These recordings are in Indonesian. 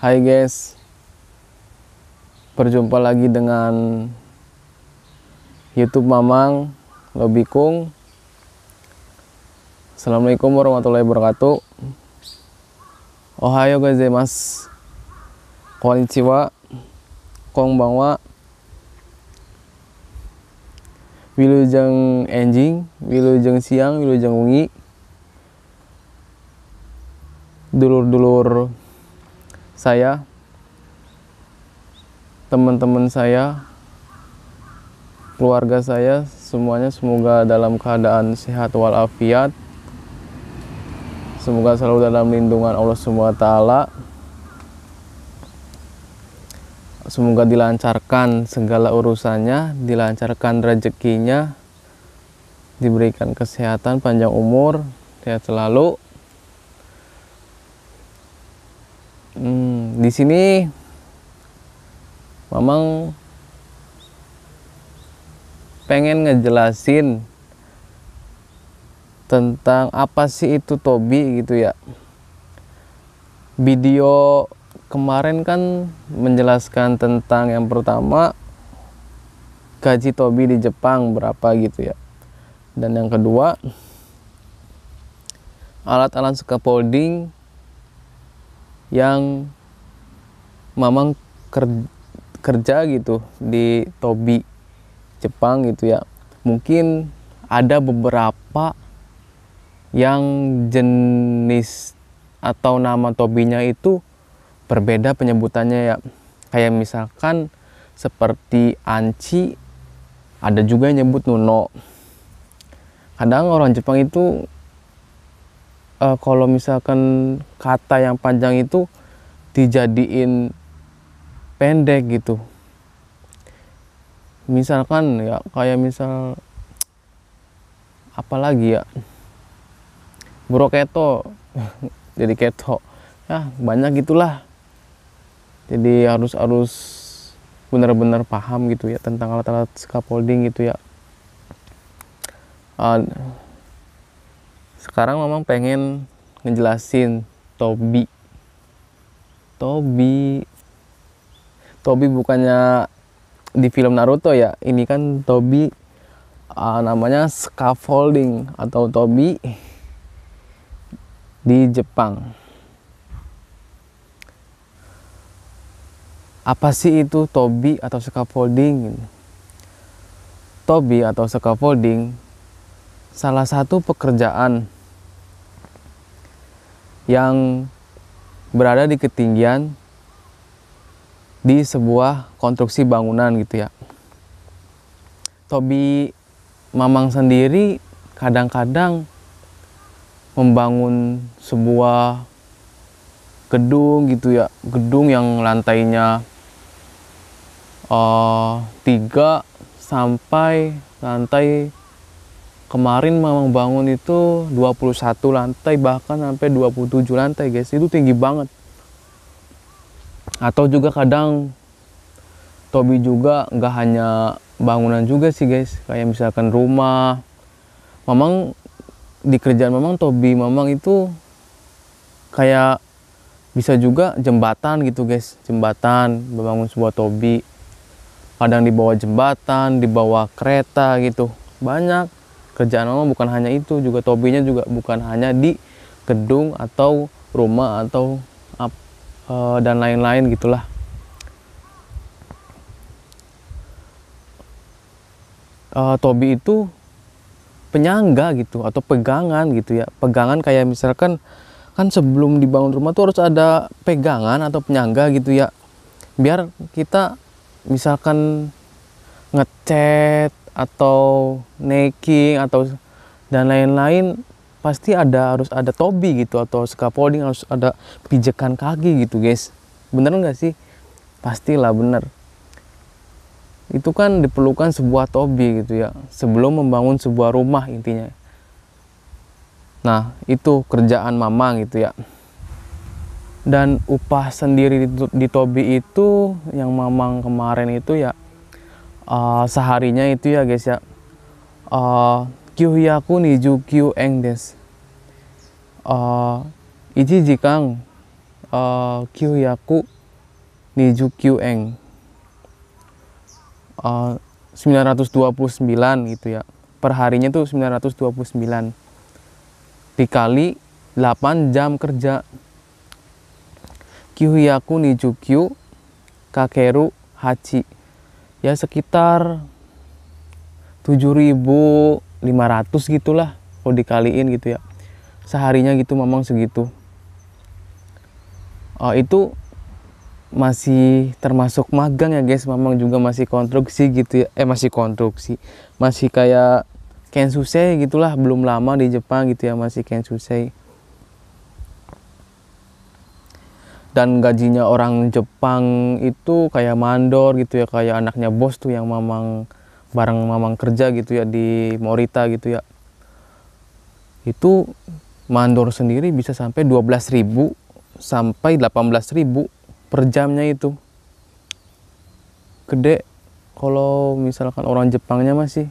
Hai guys, berjumpa lagi dengan YouTube Mamang Lobikung. Assalamualaikum warahmatullahi wabarakatuh. Ohayo gozaimasu. Konnichiwa. Konbanwa. Wilujeng enjing, wilujeng siang, wilujeng wengi. Dulur-dulur saya, teman-teman saya, keluarga saya, semuanya semoga dalam keadaan sehat walafiat. Semoga selalu dalam lindungan Allah SWT. Semoga dilancarkan segala urusannya, dilancarkan rezekinya, diberikan kesehatan, panjang umur, sehat selalu. Di sini Mamang pengen ngejelasin tentang apa sih itu Tobi gitu ya. Video kemarin kan menjelaskan tentang yang pertama gaji Tobi di Jepang berapa gitu ya. Dan yang kedua alat-alat scaffolding yang Mamang kerja gitu di Tobi Jepang gitu ya. Mungkin ada beberapa yang jenis atau nama Tobinya itu berbeda penyebutannya ya. Kayak misalkan seperti Anci, ada juga yang nyebut Nuno. Kadang orang Jepang itu kalau misalkan kata yang panjang itu dijadiin pendek gitu. Misalkan ya kayak misal apalagi ya, Broketo jadi keto ya, banyak gitulah. Jadi harus benar-benar paham gitu ya tentang alat-alat scaffolding gitu ya. Sekarang Mamang pengen ngejelasin Tobi. Tobi bukannya di film Naruto ya. Ini kan Tobi namanya scaffolding atau Tobi di Jepang. Apa sih itu Tobi atau scaffolding? Tobi atau scaffolding salah satu pekerjaan yang berada di ketinggian di sebuah konstruksi bangunan gitu ya. Tobi Mamang sendiri kadang-kadang membangun sebuah gedung gitu ya, gedung yang lantainya 3 sampai lantai, kemarin Mamang bangun itu 21 lantai, bahkan sampai 27 lantai guys. Itu tinggi banget. Atau juga kadang Tobi juga nggak hanya bangunan juga sih guys. Kayak misalkan rumah. Mamang di kerjaan Mamang, Tobi Mamang itu kayak bisa juga jembatan gitu guys. Jembatan, membangun sebuah Tobi. Kadang di bawah jembatan, di bawah kereta gitu. Banyak. Kerjaan Mamang bukan hanya itu, juga Tobinya juga bukan hanya di gedung atau rumah atau dan lain-lain gitulah. Tobi itu penyangga gitu atau pegangan gitu ya. Pegangan kayak misalkan kan sebelum dibangun rumah tuh harus ada pegangan atau penyangga gitu ya. Biar kita misalkan ngecat atau necking atau dan lain-lain, pasti harus ada Tobi gitu atau scaffolding, harus ada pijakan kaki gitu guys. Bener nggak sih? Pastilah bener. Itu kan diperlukan sebuah Tobi gitu ya sebelum membangun sebuah rumah intinya. Nah itu kerjaan Mamang gitu ya. Dan upah sendiri di Tobi itu yang Mamang kemarin itu ya seharinya itu ya guys ya, Kyuhyaku niju kyu eng desu. 1時間 Kyoyaku Niju Kyueng 929 gitu ya. Per harinya tuh 929 dikali 8 jam kerja. Kyuyaku Niju Kyu Kakeru Hachi ya sekitar 7.500 gitulah kalau dikaliin gitu ya. Seharinya gitu memang segitu. Itu masih termasuk magang ya guys, memang juga masih konstruksi gitu ya, masih konstruksi, masih kayak Kensusei gitulah, belum lama di Jepang gitu ya, masih Kensusei. Dan gajinya orang Jepang itu kayak mandor gitu ya, kayak anaknya bos tuh yang mamang bareng mamang kerja gitu ya di Morita gitu ya. Itu mandor sendiri bisa sampai 12.000 sampai 18.000 per jamnya itu. Gede kalau misalkan orang Jepangnya masih.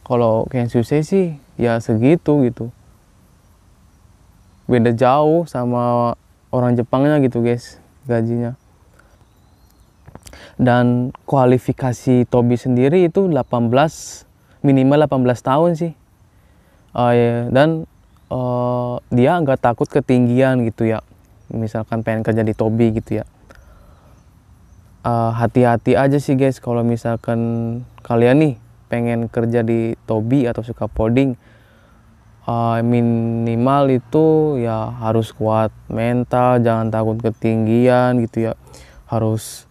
Kalau Kensusei sih ya segitu gitu. Beda jauh sama orang Jepangnya gitu guys gajinya. Dan kualifikasi Tobi sendiri itu 18, minimal 18 tahun sih. Ya. Dan dia nggak takut ketinggian gitu ya. Misalkan pengen kerja di Tobi gitu ya. Hati-hati aja sih guys kalau misalkan kalian nih pengen kerja di Tobi atau suka coding, minimal itu ya harus kuat mental, jangan takut ketinggian gitu ya, harus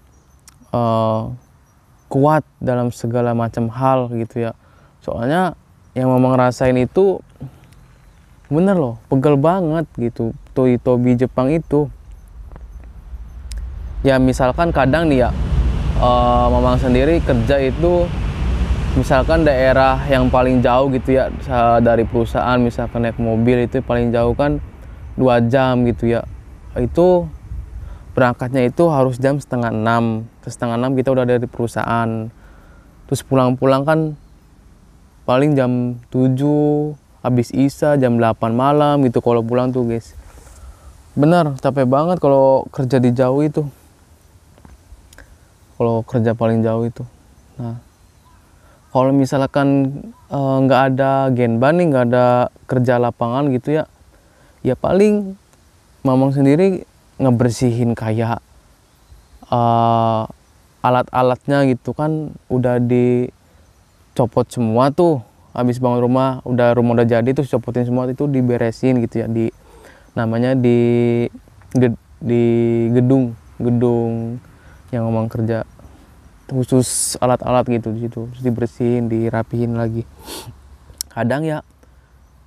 kuat dalam segala macam hal gitu ya. Soalnya yang memang ngerasain itu bener loh, pegel banget gitu Tobi Jepang itu. Ya misalkan kadang nih ya, mamang sendiri kerja itu misalkan daerah yang paling jauh gitu ya dari perusahaan, misalkan naik mobil itu paling jauh kan 2 jam gitu ya. Itu berangkatnya itu harus jam setengah 6. Setengah 6 kita udah dari perusahaan. Terus pulang-pulang kan paling jam 7 habis isya, jam 8 malam gitu kalau pulang tuh guys. Bener capek banget kalau kerja di jauh itu. Kalau kerja paling jauh itu. Nah, kalau misalkan nggak ada genban nih, nggak ada kerja lapangan gitu ya, ya paling mamang sendiri ngebersihin kayak alat-alatnya gitu kan udah dicopot semua tuh, habis bangun rumah udah jadi tuh copotin semua itu diberesin gitu ya, di namanya di gedung yang mamang kerja khusus alat-alat gitu di situ, terus dibersihin, dirapihin lagi. Kadang ya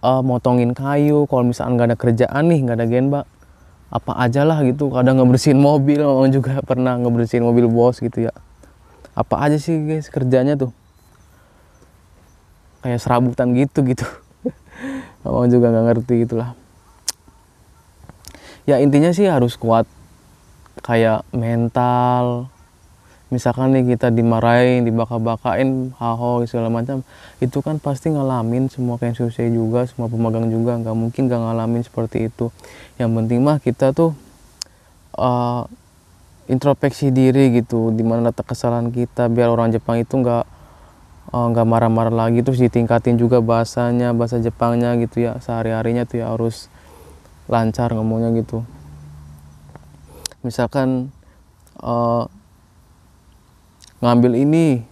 motongin kayu kalau misalkan nggak ada kerjaan nih, nggak ada genba, apa aja lah gitu. Kadang ngebersihin mobil, mamang juga pernah ngebersihin mobil bos gitu ya. Apa aja sih guys kerjanya tuh, kayak serabutan gitu mamang juga nggak ngerti gitulah. Ya intinya sih harus kuat kayak mental. Misalkan nih kita dimarahin, dibaka-bakain, haho segala macam, itu kan pasti ngalamin, semua Kensusei juga, semua pemagang juga, nggak mungkin nggak ngalamin seperti itu. Yang penting mah kita tuh introspeksi diri gitu, dimana letak kesalahan kita, biar orang Jepang itu nggak marah-marah lagi. Terus ditingkatin juga bahasanya, bahasa Jepangnya gitu ya, sehari-harinya tuh ya harus lancar ngomongnya gitu. Misalkan ngambil ini,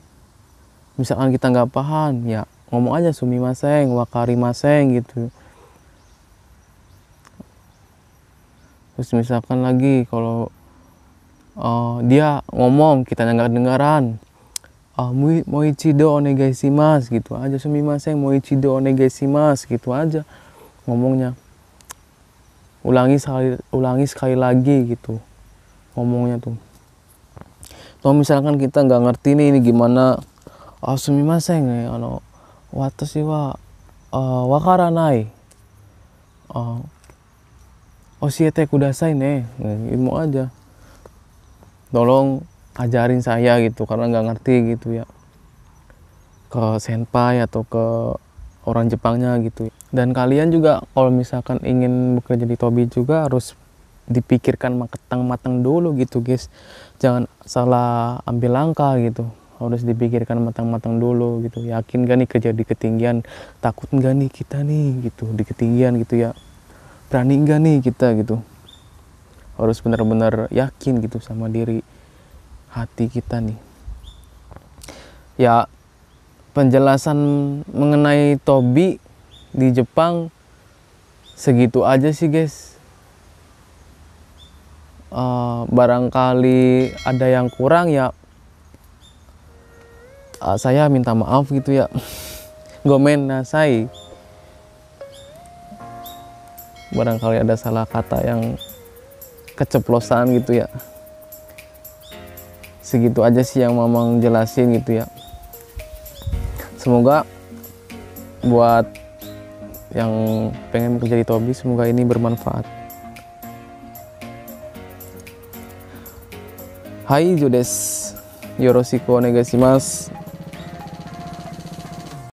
misalkan kita nggak paham ya ngomong aja sumimasen, wakarimasen gitu. Terus misalkan lagi kalau dia ngomong kita nggak dengaran, moichido onegaishimasu gitu aja, sumimasen moichido onegaishimasu gitu aja ngomongnya. Ulangi sekali lagi gitu ngomongnya tuh. Kalau misalkan kita nggak ngerti nih ini gimana, sumimasen watashi wa wakaranai, oshiete kudasai ne, ilmu aja, tolong ajarin saya gitu, karena nggak ngerti gitu ya, ke senpai atau ke orang Jepangnya gitu. Dan kalian juga kalau misalkan ingin bekerja di Tobi juga harus dipikirkan matang-matang dulu gitu guys, jangan salah ambil langkah gitu, harus dipikirkan matang-matang dulu gitu. Yakin gak nih kerja di ketinggian, takut gak nih kita nih gitu di ketinggian gitu ya, berani gak nih kita gitu. Harus benar-benar yakin gitu sama diri hati kita nih ya. Penjelasan mengenai Tobi di Jepang segitu aja sih guys. Barangkali ada yang kurang ya, saya minta maaf gitu ya. Gomen nasai, barangkali ada salah kata yang keceplosan gitu ya. Segitu aja sih yang Mamang jelasin gitu ya. Semoga buat yang pengen kerja di Tobi, semoga ini bermanfaat. Hai Jodes, Yoroshiku onegaishimasu.